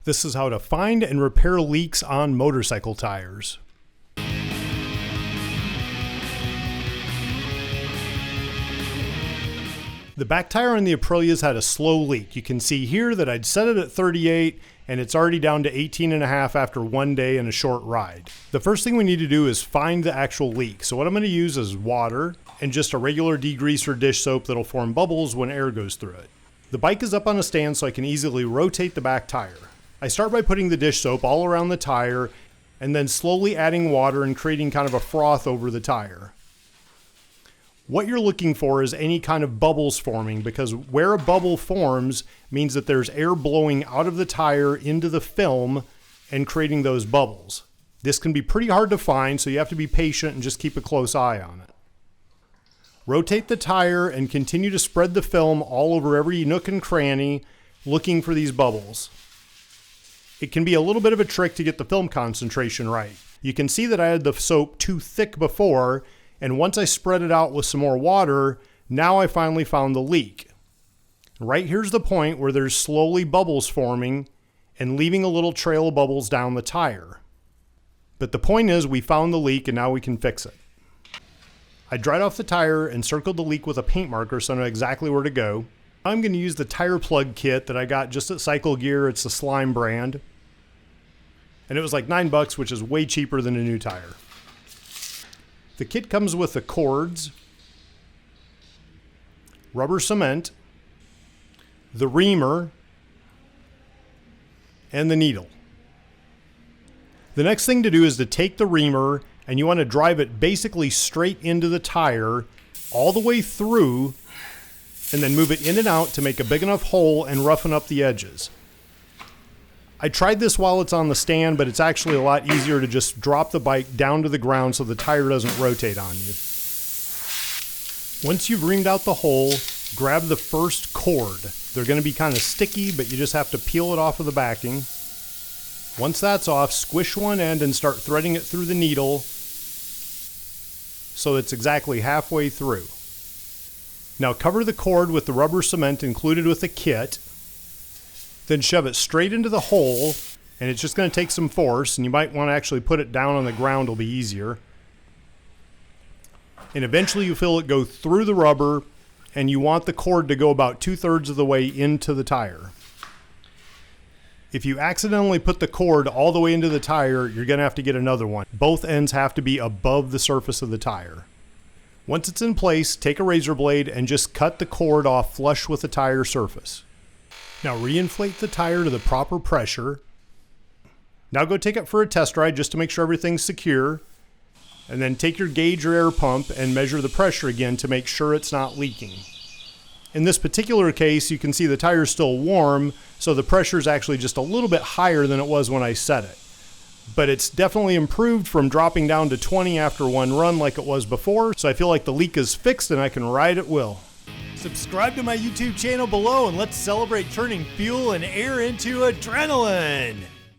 This is how to find and repair leaks on motorcycle tires. The back tire on the Aprilias had a slow leak. You can see here that I'd set it at 38 and it's already down to 18.5 after one day and a short ride. The first thing we need to do is find the actual leak. So what I'm going to use is water and just a regular degreaser dish soap that'll form bubbles when air goes through it. The bike is up on a stand so I can easily rotate the back tire. I start by putting the dish soap all around the tire and then slowly adding water and creating kind of a froth over the tire. What you're looking for is any kind of bubbles forming, because where a bubble forms means that there's air blowing out of the tire into the film and creating those bubbles. This can be pretty hard to find, so you have to be patient and just keep a close eye on it. Rotate the tire and continue to spread the film all over every nook and cranny, looking for these bubbles. It can be a little bit of a trick to get the film concentration right. You can see that I had the soap too thick before, and once I spread it out with some more water, now I finally found the leak. Right here's the point where there's slowly bubbles forming and leaving a little trail of bubbles down the tire. But the point is we found the leak and now we can fix it. I dried off the tire and circled the leak with a paint marker so I know exactly where to go. I'm going to use the tire plug kit that I got just at Cycle Gear. It's the Slime brand. And it was like $9, which is way cheaper than a new tire. The kit comes with the cords, rubber cement, the reamer, and the needle. The next thing to do is to take the reamer and you want to drive it basically straight into the tire all the way through and then move it in and out to make a big enough hole and roughen up the edges. I tried this while it's on the stand, but it's actually a lot easier to just drop the bike down to the ground so the tire doesn't rotate on you. Once you've reamed out the hole, grab the first cord. They're going to be kind of sticky, but you just have to peel it off of the backing. Once that's off, squish one end and start threading it through the needle so it's exactly halfway through. Now cover the cord with the rubber cement included with the kit. Then shove it straight into the hole, and it's just going to take some force, and you might want to actually put it down on the ground, it'll be easier. And eventually you feel it go through the rubber, and you want the cord to go about 2/3 of the way into the tire. If you accidentally put the cord all the way into the tire, you're going to have to get another one. Both ends have to be above the surface of the tire. Once it's in place, take a razor blade and just cut the cord off flush with the tire surface. Now reinflate the tire to the proper pressure. Now go take it for a test ride just to make sure everything's secure. And then take your gauge or air pump and measure the pressure again to make sure it's not leaking. In this particular case, you can see the tire's still warm, so the pressure is actually just a little bit higher than it was when I set it. But it's definitely improved from dropping down to 20 after one run like it was before, so I feel like the leak is fixed and I can ride at will. Subscribe to my YouTube channel below and let's celebrate turning fuel and air into adrenaline!